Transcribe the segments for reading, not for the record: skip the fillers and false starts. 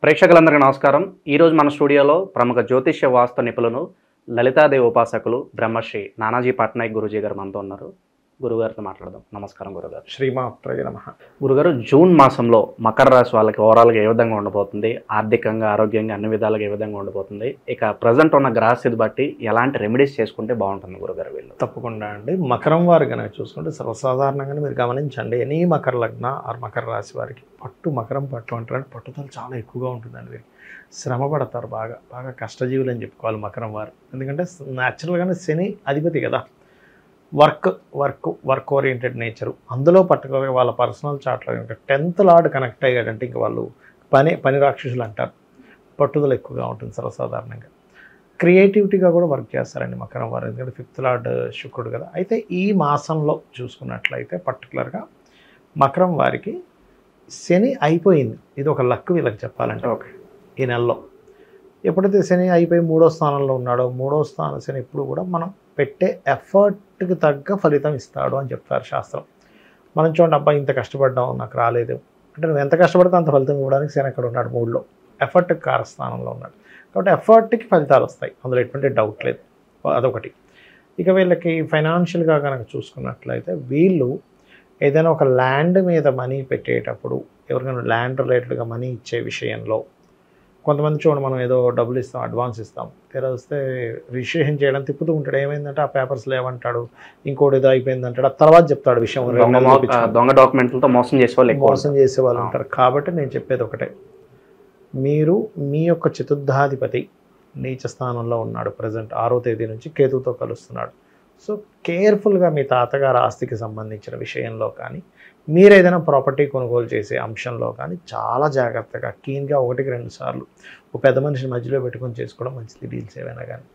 ప్రేక్షకులందరికీ నమస్కారం. ఈరోజు మన స్టూడియోలో ప్రముఖ జ్యోతిష్య వాస్తు నిపుణులు లలితాదేవి ఉపాసకులు బ్రహ్మశ్రీ నానాజీ పట్నాయక్ గురూజీ గారు మనతో ఉన్నారు. గురుగారితో మాట్లాడదాం. నమస్కారం గురుగారు. శ్రీమాత్రయ నమః. గురుగారు, జూన్ మాసంలో మకర రాశి వాళ్ళకి ఓవరాల్గా ఏ విధంగా ఉండబోతుంది? ఆర్థికంగా, ఆరోగ్యంగా అన్ని విధాలుగా ఏ విధంగా ఉండబోతుంది? ఇక ప్రజెంట్ ఉన్న గ్రహస్థితి బట్టి ఎలాంటి రెమెడీస్ చేసుకుంటే బాగుంటుంది గురుగారు వీళ్ళు? తప్పకుండా అండి. మకరం వారు కనుక చూసుకుంటే సర్వసాధారణంగానే మీరు గమనించండి, ఎనీ మకర లగ్న ఆర్ మకర రాశి వారికి మకరం పట్టు అంటారు. పట్టుదల చాలా ఎక్కువగా ఉంటుందండి. వీరికి శ్రమ పడతారు, బాగా కష్టజీవులు అని చెప్పుకోవాలి మకరం వారు. ఎందుకంటే న్యాచురల్గానే శని అధిపతి కదా. Work oriented nature. అందులో పర్టికులర్గా వాళ్ళ పర్సనల్ చార్ట్లో ఇంకా 10th లార్డ్ కనెక్ట్ అయ్యాడంటే ఇంకా వాళ్ళు పని రాక్షసులు అంటారు. పట్టుదల ఎక్కువగా ఉంటుంది సర్వసాధారణంగా. క్రియేటివిటీగా కూడా వర్క్ చేస్తారండి మకరం వారు, ఎందుకంటే 5th లార్డ్ శుక్రుడు కదా. అయితే ఈ మాసంలో చూసుకున్నట్లయితే పర్టికులర్గా మకరం వారికి శని అయిపోయింది. ఇది ఒక లక్ వీళ్ళకి చెప్పాలంటే. ఓకే, ఈ నెలలో ఎప్పుడైతే శని అయిపోయి 3వ స్థానంలో ఉన్నాడో, 3వ స్థానం శని ఎప్పుడు కూడా మనం పెట్టే ఎఫర్ట్కి తగ్గ ఫలితం ఇస్తాడు అని చెప్తారు శాస్త్రం. మనం చూడండి, అబ్బాయి ఇంత కష్టపడ్డాం నాకు రాలేదు అంటే, నువ్వు ఎంత కష్టపడితే అంత ఫలితం ఇవ్వడానికి శని అక్కడ ఉన్నాడు 3లో, ఎఫర్ట్కి కారస్థానంలో ఉన్నాడు. కాబట్టి ఎఫర్ట్కి ఫలితాలు వస్తాయి, అందులో ఎటువంటి డౌట్ లేదు. అదొకటి. ఇక వీళ్ళకి ఫైనాన్షియల్గా కనుక చూసుకున్నట్లయితే వీళ్ళు ఏదైనా ఒక ల్యాండ్ మీద మనీ పెట్టేటప్పుడు, ఎవరికైనా ల్యాండ్ రిలేటెడ్గా మనీ ఇచ్చే విషయంలో, కొంతమంది చూడండి, మనం ఏదో డబ్బులు ఇస్తాం, అడ్వాన్స్ ఇస్తాం, తీరా వస్తే రిజిస్ట్రేషన్ చేయడం తిప్పుతూ ఉంటాడు. ఏమైందంటే ఆ పేపర్స్ లేవంటాడు, ఇంకోటి ఏదో అయిపోయింది అంటాడు. ఆ తర్వాత చెప్తాడు విషయం. దొంగ డాక్యుమెంట్లతో మోసం చేసే వాళ్ళు ఉంటారు. కాబట్టి నేను చెప్పేది ఒకటే, మీరు మీ యొక్క చతుర్థాధిపతి నీచ స్థానంలో ఉన్నాడు. ప్రజెంట్ 6వ తేదీ నుంచి కేతుతో కలుస్తున్నాడు. సో కేర్ఫుల్గా మీ తాతగారు ఆస్తికి సంబంధించిన విషయంలో కానీ, మీరు ఏదైనా ప్రాపర్టీ కొనుగోలు చేసే అంశంలో కానీ చాలా జాగ్రత్తగా కీన్గా 1-2 సార్లు ఒక పెద్ద మనిషిని మధ్యలో పెట్టుకొని చేసుకోవడం మంచిది, డీల్స్ ఏవైనా కానీ.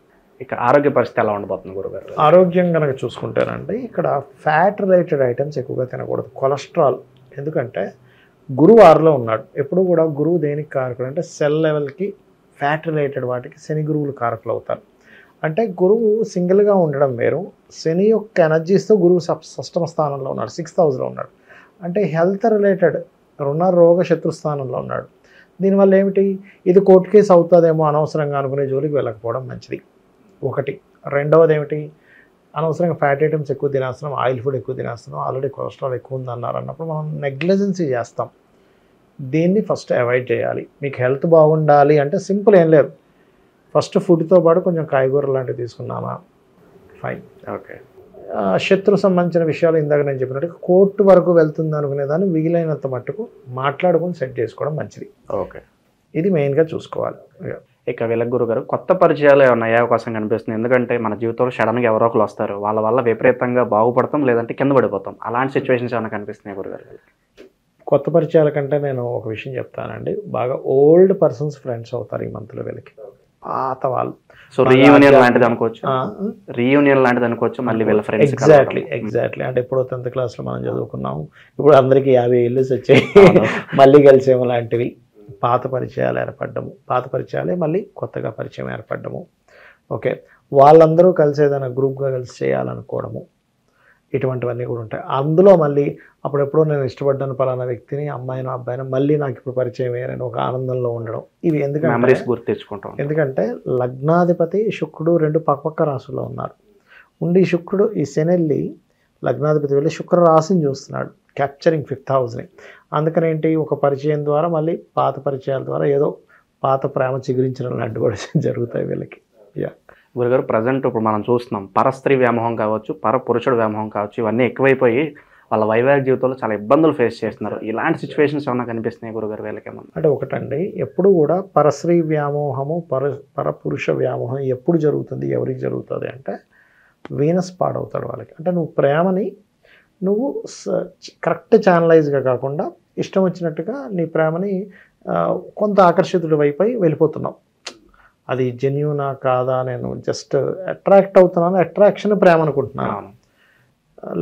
ఇక ఆరోగ్య పరిస్థితి ఎలా ఉండబోతుంది గురుగారు? ఆరోగ్యం కనుక చూసుకుంటారంటే ఇక్కడ ఫ్యాట్ రిలేటెడ్ ఐటమ్స్ ఎక్కువగా తినకూడదు, కొలెస్ట్రాల్. ఎందుకంటే గురువు 6లో ఉన్నాడు. ఎప్పుడు కూడా గురువు దేనికి కారకుడు అంటే సెల్ లెవెల్కి ఫ్యాట్ రిలేటెడ్ వాటికి శని గురువులు కారకులు అవుతారు. అంటే గురువు సింగిల్గా ఉండడం వేరు, శని యొక్క ఎనర్జీస్తో గురువు 6వ స్థానంలో ఉన్నాడు, 6th హౌస్లో ఉన్నాడు. అంటే హెల్త్ రిలేటెడ్ రోగ శత్రుస్థానంలో ఉన్నాడు. దీనివల్ల ఏమిటి, ఇది కోర్టు కేసు అవుతుందేమో అనవసరంగా అనుకునే జోలికి వెళ్ళకపోవడం మంచిది ఒకటి. రెండవది ఏమిటి, అనవసరంగా ఫ్యాట్ ఐటమ్స్ ఎక్కువ తినేస్తున్నాం, ఆయిల్ ఫుడ్ ఎక్కువ తినేస్తున్నాం, ఆల్రెడీ కొలెస్ట్రాల్ ఎక్కువ ఉంది అన్నప్పుడు మనం నెగ్లిజెన్సీ చేస్తాం. దీన్ని ఫస్ట్ అవాయిడ్ చేయాలి. మీకు హెల్త్ బాగుండాలి అంటే సింపుల్ ఏం లేదు, ఫస్ట్ ఫుడ్తో పాటు కొంచెం కాయగూరలు లాంటివి తీసుకున్నామా ఫైన్. ఓకే. శత్రు సంబంధించిన విషయాలు ఇందాక నేను చెప్పినట్టు కోర్టు వరకు వెళ్తుంది అనుకునేదాన్ని వీలైనంత మట్టుకు మాట్లాడుకొని సెట్ చేసుకోవడం మంచిది. ఓకే, ఇది మెయిన్గా చూసుకోవాలి. ఇక వీళ్ళకి గురుగారు కొత్త పరిచయాలు ఏమైనా అయ్యే అవకాశం కనిపిస్తుంది? ఎందుకంటే మన జీవితంలో సడన్గా ఎవరో ఒకరు వస్తారు, వాళ్ళ వల్ల విపరీతంగా బాగుపడతాం, లేదంటే కింద పడిపోతాం. అలాంటి సిచ్యువేషన్స్ ఏమైనా కనిపిస్తున్నాయి గురుగారు? కొత్త పరిచయాల కంటే నేను ఒక విషయం చెప్తానండి, బాగా ఓల్డ్ పర్సన్స్ ఫ్రెండ్స్ అవుతారు ఈ మంత్లో వీళ్ళకి, పాత వాళ్ళు. సో రీయూనియన్ లాంటిది అనుకోవచ్చు మళ్ళీ వీళ్ళ ఫ్రెండ్స్. ఎగ్జాక్ట్లీ. అంటే ఎప్పుడో 10th క్లాస్లో మనం చదువుకున్నాము, ఇప్పుడు అందరికీ 50 ఏళ్ళు వచ్చాయి, మళ్ళీ కలిసేమో లాంటివి. పాత పరిచయాలు ఏర్పడ్డము, పాత పరిచయాలే మళ్ళీ కొత్తగా పరిచయం ఏర్పడ్డము. ఓకే, వాళ్ళందరూ కలిసి ఏదైనా గ్రూప్గా కలిసి చేయాలనుకోవడము, ఇటువంటివన్నీ కూడా ఉంటాయి. అందులో మళ్ళీ అప్పుడెప్పుడో నేను ఇష్టపడ్డాను పలానా వ్యక్తిని, అమ్మాయినో అబ్బాయినో, మళ్ళీ నాకు ఇప్పుడు పరిచయం వేరని ఒక ఆనందంలో ఉండడం. ఇవి ఎందుకంటే లగ్నాధిపతి శుక్రుడు 2 పక్క రాశుల్లో ఉన్నారు. ఉండి శుక్రుడు ఈ శనెల్లి లగ్నాధిపతి వెళ్ళి శుక్ర రాశిని చూస్తున్నాడు, క్యాప్చరింగ్ 5th హౌస్ని. అందుకని ఏంటి, ఒక పరిచయం ద్వారా మళ్ళీ పాత పరిచయాల ద్వారా ఏదో పాత ప్రేమ చిగురించడం లాంటి కూడా జరుగుతాయి వీళ్ళకి. గురుగారు, ప్రజెంట్ ఇప్పుడు మనం చూస్తున్నాం పరస్త్రీ వ్యామోహం కావచ్చు, పరపురుషుడు వ్యామోహం కావచ్చు, ఇవన్నీ ఎక్కువైపోయి వాళ్ళ వైవాహిక జీవితంలో చాలా ఇబ్బందులు ఫేస్ చేస్తున్నారు. ఇలాంటి సిచ్యువేషన్స్ ఏమైనా కనిపిస్తున్నాయి గురుగారు వీళ్ళకి ఏమన్నా? అంటే ఒకటండి, ఎప్పుడు కూడా పరస్త్రీ వ్యామోహము పరపురుష వ్యామోహం ఎప్పుడు జరుగుతుంది, ఎవరికి జరుగుతుంది అంటే వీనస్ పాడవుతాడు వాళ్ళకి. అంటే నువ్వు ప్రేమని నువ్వు కరెక్ట్ ఛానలైజ్గా కాకుండా ఇష్టం వచ్చినట్టుగా నీ ప్రేమని కొంత ఆకర్షితుడి వైపు వెళ్ళిపోతున్నావు. అది జెన్యూనా కాదా, నేను జస్ట్ అట్రాక్ట్ అవుతున్నాను, అట్రాక్షన్ ప్రేమ అనుకుంటున్నాను,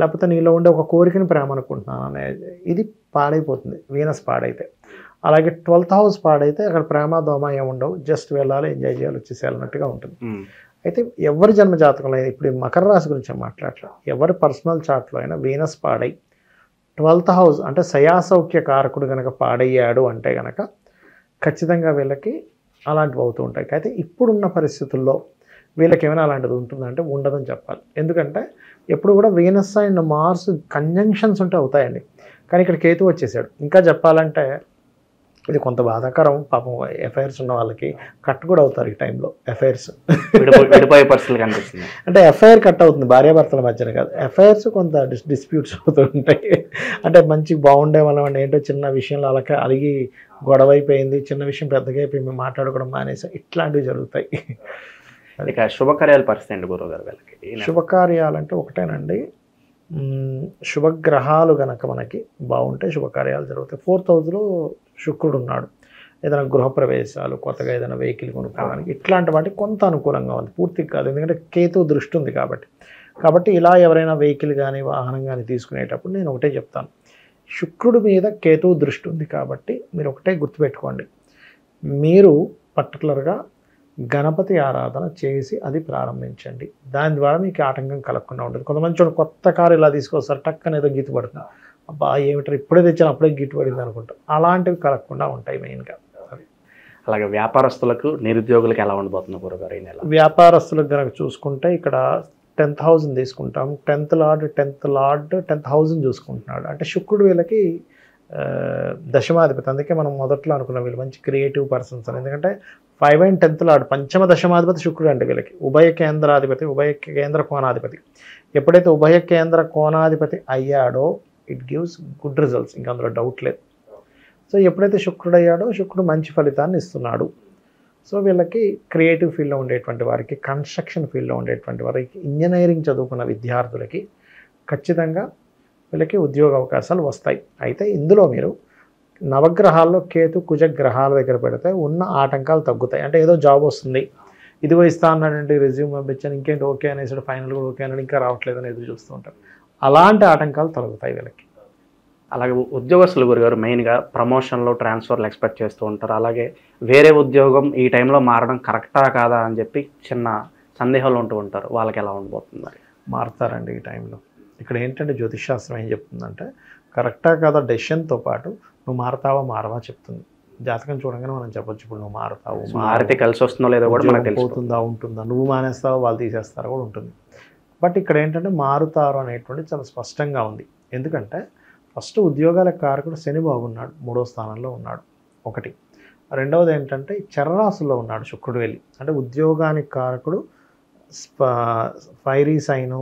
లేకపోతే నీలో ఉండే ఒక కోరికని ప్రేమ అనుకుంటున్నాను అనేది, ఇది పాడైపోతుంది వీనస్ పాడైతే. అలాగే 12th హౌస్ పాడైతే అక్కడ ప్రేమ దోమ ఏముండవు, జస్ట్ వెళ్ళాలి, ఎంజాయ్ చేయాలి, వచ్చేసేయాలన్నట్టుగా ఉంటుంది. అయితే ఎవరి జన్మ జాతకంలో అయినా, ఇప్పుడు మకర రాశి గురించి మాట్లాడలే, ఎవరి పర్సనల్ చార్ట్లో అయినా వీనస్ పాడై 12th హౌస్ అంటే సయాసౌఖ్య కారకుడు కనుక పాడయ్యాడు అంటే కనుక ఖచ్చితంగా వీళ్ళకి అలాంటివి అవుతూ ఉంటాయి. అయితే ఇప్పుడున్న పరిస్థితుల్లో వీళ్ళకి ఏమైనా అలాంటిది ఉంటుందంటే ఉండదని చెప్పాలి. ఎందుకంటే ఎప్పుడు కూడా వీనస్ అండ్ మార్స్ కంజంక్షన్స్ ఉంటే అవుతాయండి. కానీ ఇక్కడ కేతు వచ్చేసాడు. ఇంకా చెప్పాలంటే ఇది కొంత బాధాకరం. పాపం ఎఫ్ఐఆర్స్ ఉన్న వాళ్ళకి కట్ కూడా అవుతారు ఈ టైంలో. ఎఫ్ఐఆర్స్ విడిపోయే పరిస్థితులు కనిపిస్తుంది. అంటే ఎఫ్ఐఆర్ కట్ అవుతుంది, భార్యాభర్తల మధ్యన కాదు. ఎఫ్ఐఆర్స్ కొంత డిస్ప్యూట్స్ అవుతూ ఉంటాయి. అంటే మంచి బాగుండే వాళ్ళం ఏంటో చిన్న విషయంలో అలిగి గొడవ అయిపోయింది, చిన్న విషయం పెద్దగా అయిపోయి మేము మాట్లాడుకోవడం మానేసాం, ఇట్లాంటివి జరుగుతాయి. ఇక శుభకార్యాల పరిస్థితి అండి గురువు గారు వీళ్ళకి. శుభకార్యాలంటే ఒకటేనండి, శుభగ్రహాలు కనుక మనకి బాగుంటే శుభకార్యాలు జరుగుతాయి. 4th హౌస్లో శుక్రుడు ఉన్నాడు. ఏదైనా గృహప్రవేశాలు, కొత్తగా ఏదైనా వెహికల్ కొనుక్కోవడానికి ఇట్లాంటి వాటికి కొంత అనుకూలంగా ఉంది, పూర్తిగా కాదు. ఎందుకంటే కేతు దృష్టి ఉంది కాబట్టి ఇలా ఎవరైనా వెహికల్ కానీ వాహనం కానీ తీసుకునేటప్పుడు నేను ఒకటే చెప్తాను, శుక్రుడి మీద కేతు దృష్టి ఉంది కాబట్టి మీరు ఒకటే గుర్తుపెట్టుకోండి, మీరు పర్టికులర్గా గణపతి ఆరాధన చేసి అది ప్రారంభించండి. దాని ద్వారా మీకు ఆటంకం కలగకుండా ఉంటుంది. కొంతమంది చూడండి, కొత్త కారు ఇలా తీసుకొస్తారు, టక్కన ఏదో గీత పడుతుంది, అబ్బా ఏమిటారు ఇప్పుడే తెచ్చాను అప్పుడే గీత పడింది అనుకుంటాం. అలాంటివి కలగకుండా ఉంటాయి మెయిన్గా. అలాగే వ్యాపారస్తులకు, నిరుద్యోగులకు ఎలా ఉండబోతుంది గురుగారు ఈ నెల? వ్యాపారస్తులకు కనుక చూసుకుంటే ఇక్కడ 10th హౌస్ని తీసుకుంటాం. 10th లార్డ్ 10th హౌస్ని చూసుకుంటున్నాడు. అంటే శుక్రుడు వీళ్ళకి దశమాధిపతి. అందుకే మనం మొదట్లో అనుకున్నాం వీళ్ళు మంచి క్రియేటివ్ పర్సన్స్ అని. ఎందుకంటే 5 and 10th లార్డ్ పంచమ దశమాధిపతి శుక్రుడు అంటే వీళ్ళకి ఉభయ కేంద్రాధిపతి, ఉభయ కేంద్ర కోణాధిపతి. ఎప్పుడైతే ఉభయ కేంద్ర కోణాధిపతి అయ్యాడో ఇట్ గివ్స్ గుడ్ రిజల్ట్స్, ఇంకా అందులో డౌట్ లేదు. సో ఎప్పుడైతే శుక్రుడు అయ్యాడో శుక్రుడు మంచి ఫలితాన్ని ఇస్తున్నాడు. సో వీళ్ళకి క్రియేటివ్ ఫీల్డ్లో ఉండేటువంటి వారికి, కన్స్ట్రక్షన్ ఫీల్డ్లో ఉండేటువంటి వారికి, ఇంజనీరింగ్ చదువుకున్న విద్యార్థులకి ఖచ్చితంగా వీళ్ళకి ఉద్యోగ అవకాశాలు వస్తాయి. అయితే ఇందులో మీరు నవగ్రహాల్లో కేతు కుజ గ్రహాల దగ్గర పెడితే ఉన్న ఆటంకాలు తగ్గుతాయి. అంటే ఏదో జాబ్ వస్తుంది, ఇదిగో ఇస్తా అన్నాడంటే రెజ్యూమ్ పంపించాను, ఇంకేంటి ఓకే అనేసాడు, ఫైనల్ కూడా ఓకే అన్నాడు, ఇంకా రావట్లేదని ఎదురు చూస్తూ ఉంటారు. అలాంటి ఆటంకాలు తొలగుతాయి వీళ్ళకి. అలాగే ఉద్యోగస్తులు గురుగారు మెయిన్గా ప్రమోషన్లు, ట్రాన్స్ఫర్లు ఎక్స్పెక్ట్ చేస్తూ ఉంటారు. అలాగే వేరే ఉద్యోగం ఈ టైంలో మారడం కరెక్టా కాదా అని చెప్పి చిన్న సందేహాలు ఉంటూ ఉంటారు. వాళ్ళకి ఎలా ఉండబోతుంది? మారుతారండి ఈ టైంలో. ఇక్కడ ఏంటంటే జ్యోతిషాస్త్రం ఏం చెప్తుందంటే కరెక్టా కాదా డెసిషన్తో పాటు నువ్వు మారతావా మారవా చెప్తుంది. జాతకం చూడగానే మనం చెప్పొచ్చు ఇప్పుడు నువ్వు మారుతావు, మారితే కలిసి వస్తుందో లేదో కూడా మనకు తెలిసిపోతుందా, ఉంటుందా, నువ్వు మానేస్తావా వాళ్ళు తీసేస్తారా కూడా ఉంటుంది. బట్ ఇక్కడ ఏంటంటే మారుతారు అనేటువంటి చాలా స్పష్టంగా ఉంది. ఎందుకంటే ఫస్ట్ ఉద్యోగాల కారకుడు శని బాగున్నాడు, 3వ స్థానంలో ఉన్నాడు ఒకటి. రెండవది ఏంటంటే చరరాశుల్లో ఉన్నాడు శుక్రుడు వెళ్ళి. అంటే ఉద్యోగానికి కారకుడు ఫైరీ సైను,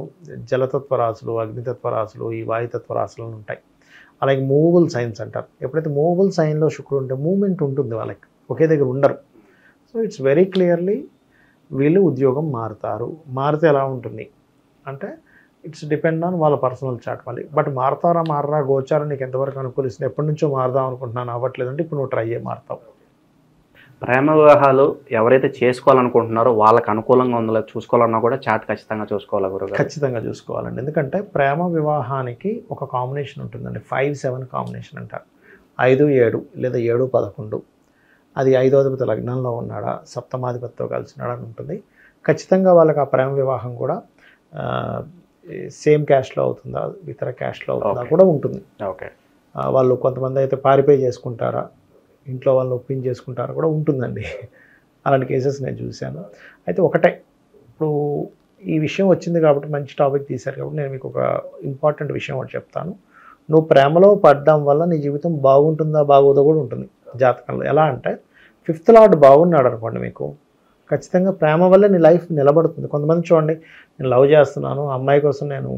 జలతత్వ రాశులు, అగ్నితత్వ రాశులు, ఈ వాయుతత్వ రాశులు ఉంటాయి. అలాగే మూవబుల్ సైన్స్ అంటారు. ఎప్పుడైతే మూవబుల్ సైన్లో శుక్రుడు ఉంటే మూమెంట్ ఉంటుంది, వాళ్ళకి ఒకే దగ్గర ఉండరు. సో ఇట్స్ వెరీ క్లియర్లీ వీళ్ళు ఉద్యోగం మారుతారు. మారితే ఎలా ఉంటుంది అంటే ఇట్స్ డిపెండ్ ఆన్ వాళ్ళ పర్సనల్ చాట్ మళ్ళీ. బట్ మారుతారా మారరా గోచారం నీకు ఎంతవరకు అనుకూలిస్తుంది, ఎప్పటి నుంచో మారుదాం అనుకుంటున్నాను అవ్వట్లేదంటే ఇప్పుడు నువ్వు ట్రై చేయి మారుతావు. ప్రేమ వివాహాలు ఎవరైతే చేసుకోవాలనుకుంటున్నారో వాళ్ళకి అనుకూలంగా ఉందో చూసుకోవాలన్నా కూడా చాట్ ఖచ్చితంగా చూసుకోవాలి గురుగారు. ఖచ్చితంగా చూసుకోవాలండి. ఎందుకంటే ప్రేమ వివాహానికి ఒక కాంబినేషన్ ఉంటుందండి, 5-7 కాంబినేషన్ అంటారు. 5-7 లేదా 7-11. అది 5వ అధిపతి లగ్నంలో ఉన్నాడా, సప్తమాధిపతితో కలిసినాడా అని ఉంటుంది. ఖచ్చితంగా వాళ్ళకి ఆ ప్రేమ వివాహం కూడా సేమ్ క్యాస్ట్లో అవుతుందా, ఇతర క్యాస్ట్లో అవుతుందా కూడా ఉంటుంది. ఓకే, వాళ్ళు కొంతమంది అయితే పారిపోయి చేసుకుంటారా, ఇంట్లో వాళ్ళని ఒప్పించేసుకుంటారు కూడా ఉంటుందండి. అలాంటి కేసెస్ నేను చూశాను. అయితే ఒకటే, ఇప్పుడు ఈ విషయం వచ్చింది కాబట్టి మంచి టాపిక్ తీశారు కాబట్టి నేను మీకు ఒక ఇంపార్టెంట్ విషయం ఒకటి చెప్తాను. నువ్వు ప్రేమలో పడడం వల్ల నీ జీవితం బాగుంటుందా బాగోదో కూడా ఉంటుంది జాతకంలో. ఎలా అంటే 5th లార్డ్ బాగున్నాడు అనుకోండి, మీకు ఖచ్చితంగా ప్రేమ వల్ల నీ లైఫ్ నిలబడుతుంది. కొంతమంది చూడండి, నేను లవ్ చేస్తున్నాను, అమ్మాయి కోసం నేను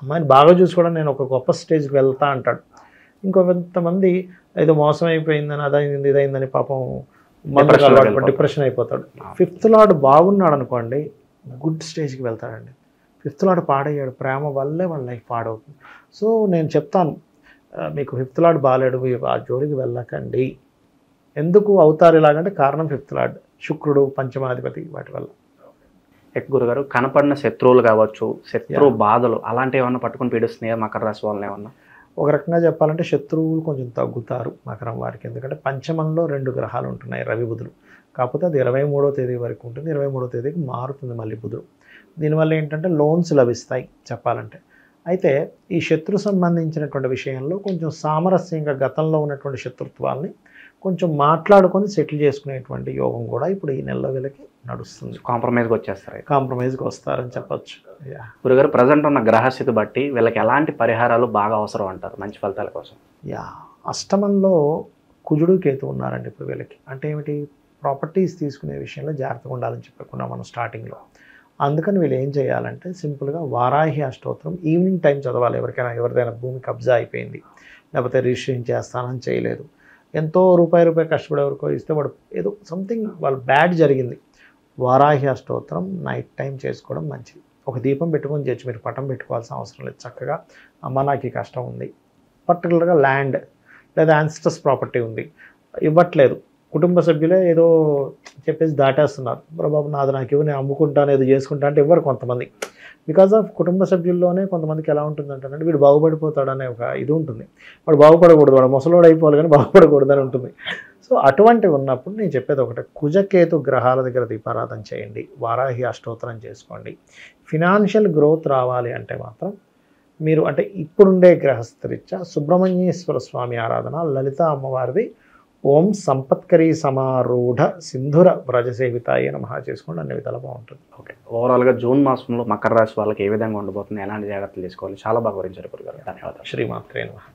అమ్మాయిని బాగా చూసుకోవడం నేను ఒక గొప్ప స్టేజ్కి వెళ్తా అంటాడు. ఇంకొంతమంది ఏదో మోసం అయిపోయిందని, అదైంది ఇదైందని పాపం డిప్రెషన్ అయిపోతాడు. 5th లార్డ్ బాగున్నాడు అనుకోండి, గుడ్ స్టేజ్కి వెళ్తాడండి. 5th లార్డ్ పాడయ్యాడు, ప్రేమ వల్లే వాళ్ళ లైఫ్ పాడవుతుంది. సో నేను చెప్తాను మీకు, 5th లార్డ్ బాగాలేడు ఆ జోలికి వెళ్ళకండి. ఎందుకు అవుతారు ఇలాగంటే కారణం 5th లార్డ్ శుక్రుడు, పంచమాధిపతి, వాటి వల్ల. గురుగారు కనపడిన శత్రువులు కావచ్చు, శత్రు బాధలు అలాంటివి ఏమన్నా పట్టుకుని పీడిస్తున్నాయా మకర రాశి వాళ్ళని ఏమన్నా? ఒక రకంగా చెప్పాలంటే శత్రువులు కొంచెం తగ్గుతారు మకరం వారికి. ఎందుకంటే పంచమంలో 2 గ్రహాలు ఉంటున్నాయి, రవి బుధులు. కాకపోతే అది 23వ తేదీ వరకు ఉంటుంది, 23వ తేదీకి మారుతుంది మళ్ళీ బుధుడు. దీనివల్ల ఏంటంటే లోన్స్ లభిస్తాయి చెప్పాలంటే. అయితే ఈ శత్రు సంబంధించినటువంటి విషయంలో కొంచెం సామరస్యంగా గతంలో ఉన్నటువంటి శత్రుత్వాల్ని కొంచెం మాట్లాడుకొని సెటిల్ చేసుకునేటువంటి యోగం కూడా ఇప్పుడు ఈ నెలలో వీళ్ళకి నడుస్తుంది. కాంప్రమైజ్కి వచ్చేస్తారు. కాంప్రమైజ్కి వస్తారని చెప్పచ్చు. గురుగారు ప్రజెంట్ ఉన్న గ్రహస్థితి బట్టి వీళ్ళకి ఎలాంటి పరిహారాలు బాగా అవసరం అంటారు మంచి ఫలితాల కోసం? అష్టమంలో కుజుడు కేతు ఉన్నారండి ఇప్పుడు వీళ్ళకి. అంటే ఏమిటి, ప్రాపర్టీస్ తీసుకునే విషయంలో జాగ్రత్తగా ఉండాలని చెప్పుకున్నాం మనం స్టార్టింగ్లో. అందుకని వీళ్ళు ఏం చేయాలంటే సింపుల్గా వారాహి అష్టోత్తరం ఈవినింగ్ టైం చదవాలి. ఎవరిదైనా భూమి కబ్జా అయిపోయింది, లేకపోతే రిజిస్ట్రేషన్ చేస్తానని చేయలేదు, ఎంతో రూపాయి కష్టపడి ఎవరికో ఇస్తే వాడు ఏదో సంథింగ్ వాళ్ళు బ్యాడ్ జరిగింది, వారాహి అష్టోత్తరం నైట్ టైం చేసుకోవడం మంచిది. ఒక దీపం పెట్టుకొని చేయొచ్చు, మీరు పటం పెట్టుకోవాల్సిన అవసరం లేదు. చక్కగా అమ్మ నాకు ఈ కష్టం ఉంది, పర్టికులర్గా ల్యాండ్ లేదా యాన్సిస్టర్స్ ప్రాపర్టీ ఉంది, ఇవ్వట్లేదు, కుటుంబ సభ్యులే ఏదో చెప్పేసి దాటేస్తున్నారు, బాబు నాది నాకు ఇవ్వ, నేను అమ్ముకుంటాను ఏదో చేసుకుంటా అంటే ఇవ్వరు కొంతమంది. బికాజ్ ఆఫ్ కుటుంబ సభ్యుల్లోనే కొంతమందికి ఎలా ఉంటుందంటే వీడు బాగుపడిపోతాడనే ఒక ఇది ఉంటుంది. వాడు బాగుపడకూడదు, వాడు ముసలోడు అయిపోవాలి కానీ బాగుపడకూడదు అని ఉంటుంది. సో అటువంటివి ఉన్నప్పుడు నేను చెప్పేది ఒకటే, కుజకేతు గ్రహాల దగ్గర దీపారాధన చేయండి, వారాహి అష్టోత్తరం చేసుకోండి. ఫినాన్షియల్ గ్రోత్ రావాలి అంటే మాత్రం మీరు అంటే ఇప్పుడుండే గ్రహస్థరీత్యా సుబ్రహ్మణ్యేశ్వర స్వామి ఆరాధన, లలిత అమ్మవారిది ఓం సంపత్కరీ సమారూఢ సింధుర వ్రజసేవితాయ నమః చేసుకోండి, అన్ని విధాలు బాగుంటుంది. ఓకే, ఓవరాల్గా జూన్ మాసంలో మకర రాశి వాళ్ళకి ఏ విధంగా ఉండబోతుంది, ఎలాంటి జాగ్రత్తలు తీసుకోవాలి, చాలా బాగా వివరించారు గురుగారు. ధన్యవాదాలు. శ్రీమాత్రే నమః.